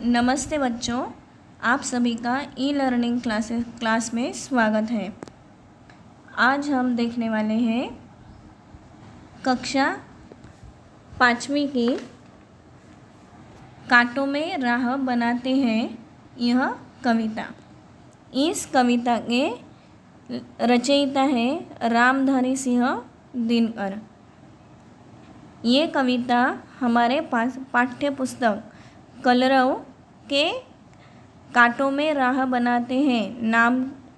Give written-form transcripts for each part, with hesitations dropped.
नमस्ते बच्चों, आप सभी का ई लर्निंग क्लास में स्वागत है। आज हम देखने वाले हैं कक्षा 5वीं की कांटों में राह बनाते हैं यह कविता। इस कविता के रचयिता है रामधारी सिंह दिनकर। ये कविता हमारे पास पाठ्य पुस्तक कलरव के कांटों में राह बनाते हैं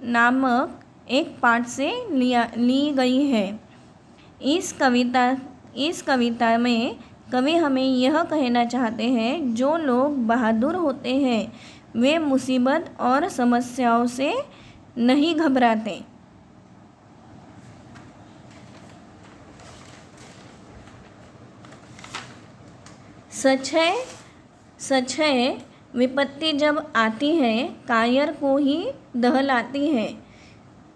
नामक एक पाठ से ली गई है। इस कविता में कवि हमें यह कहना चाहते हैं, जो लोग बहादुर होते हैं वे मुसीबत और समस्याओं से नहीं घबराते। सच है विपत्ति जब आती है कायर को ही दहलाती है।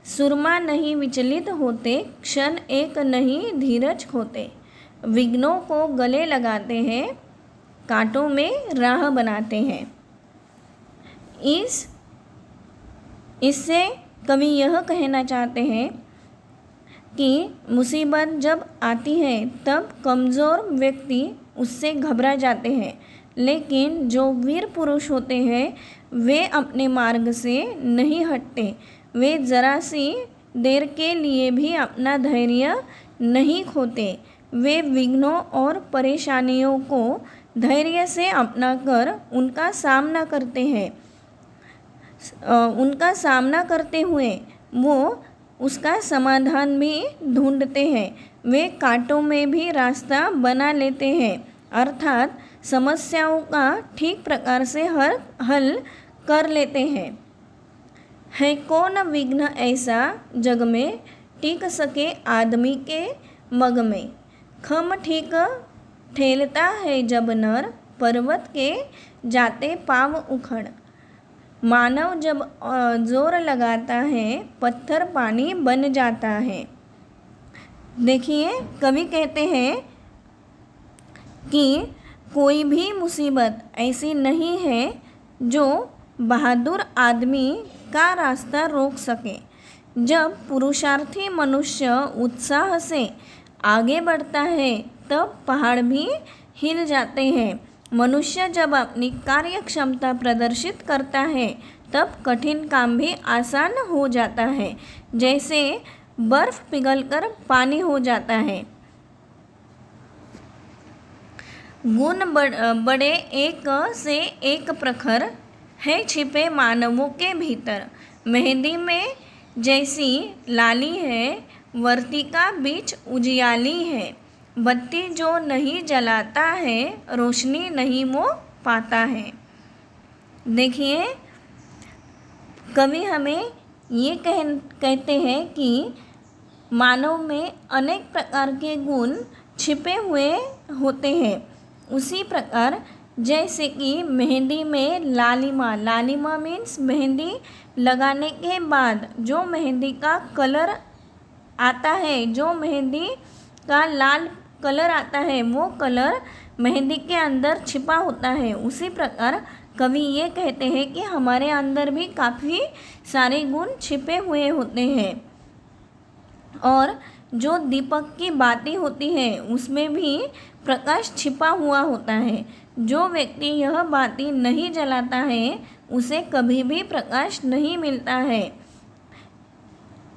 सुरमा नहीं विचलित होते, क्षण एक नहीं धीरज खोते। विघ्नों को गले लगाते हैं, कांटों में राह बनाते हैं। इससे कवि यह कहना चाहते हैं कि मुसीबत जब आती है तब कमज़ोर व्यक्ति उससे घबरा जाते हैं, लेकिन जो वीर पुरुष होते हैं वे अपने मार्ग से नहीं हटते। वे ज़रा सी देर के लिए भी अपना धैर्य नहीं खोते। वे विघ्नों और परेशानियों को धैर्य से अपनाकर उनका सामना करते हैं। उनका सामना करते हुए वो उसका समाधान भी ढूंढते हैं। वे कांटों में भी रास्ता बना लेते हैं, अर्थात समस्याओं का ठीक प्रकार से हल कर लेते हैं। है कौन विघ्न ऐसा जग में, टिक सके आदमी के मग में। खम ठीक ठेलता है जब नर, पर्वत के जाते पाँव उखड़। मानव जब जोर लगाता है पत्थर पानी बन जाता है। देखिए, कवि कहते हैं कि कोई भी मुसीबत ऐसी नहीं है जो बहादुर आदमी का रास्ता रोक सके। जब पुरुषार्थी मनुष्य उत्साह से आगे बढ़ता है तब पहाड़ भी हिल जाते हैं। मनुष्य जब अपनी कार्य क्षमता प्रदर्शित करता है तब कठिन काम भी आसान हो जाता है, जैसे बर्फ पिघलकर पानी हो जाता है। गुण बड़े एक से एक प्रखर है छिपे मानवों के भीतर। मेहंदी में जैसी लाली है, वर्तिका बीच उजियाली है। बत्ती जो नहीं जलाता है, रोशनी नहीं वो पाता है। देखिए, कवि हमें ये कहते हैं कि मानव में अनेक प्रकार के गुण छिपे हुए होते हैं। उसी प्रकार जैसे कि मेहंदी में लालिमा मीन्स मेहंदी लगाने के बाद जो मेहंदी का कलर आता है, जो मेहंदी का लाल कलर आता है, वो कलर मेहंदी के अंदर छिपा होता है। उसी प्रकार कवि ये कहते हैं कि हमारे अंदर भी काफ़ी सारे गुण छिपे हुए होते हैं, और जो दीपक की बाती होती है उसमें भी प्रकाश छिपा हुआ होता है। जो व्यक्ति यह बाती नहीं जलाता है उसे कभी भी प्रकाश नहीं मिलता है।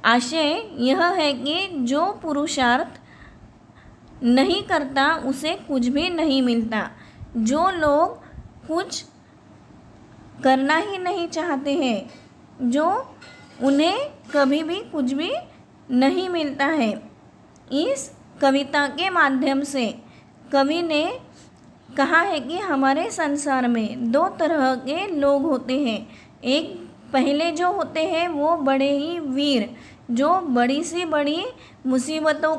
आशय यह है कि जो पुरुषार्थ नहीं करता उसे कुछ भी नहीं मिलता। जो लोग कुछ करना ही नहीं चाहते हैं, जो उन्हें कभी भी कुछ भी नहीं मिलता है। इस कविता के माध्यम से कवि ने कहा है कि हमारे संसार में दो तरह के लोग होते हैं। एक पहले जो होते हैं वो बड़े ही वीर, जो बड़ी से बड़ी मुसीबतों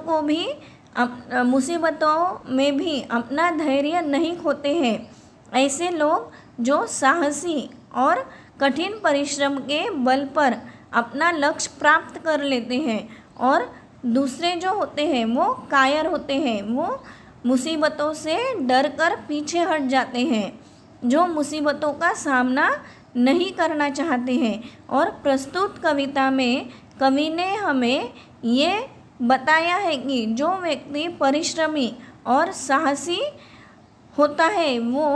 में भी अपना धैर्य नहीं खोते हैं। ऐसे लोग जो साहसी और कठिन परिश्रम के बल पर अपना लक्ष्य प्राप्त कर लेते हैं, और दूसरे जो होते हैं वो कायर होते हैं, वो मुसीबतों से डर कर पीछे हट जाते हैं। जो मुसीबतों का सामना नहीं करना चाहते हैं। और प्रस्तुत कविता में कवि ने हमें ये बताया है कि जो व्यक्ति परिश्रमी और साहसी होता है वो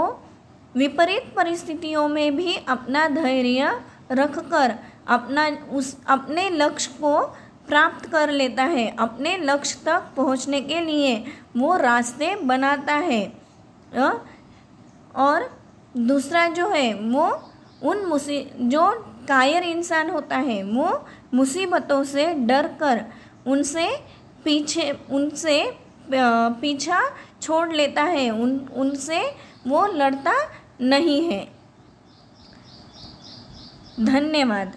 विपरीत परिस्थितियों में भी अपना धैर्य रखकर अपने लक्ष्य को प्राप्त कर लेता है। अपने लक्ष्य तक पहुंचने के लिए वो रास्ते बनाता है। और दूसरा जो है वो जो कायर इंसान होता है वो मुसीबतों से डर कर उनसे पीछा छोड़ लेता है, उनसे वो लड़ता नहीं है। धन्यवाद।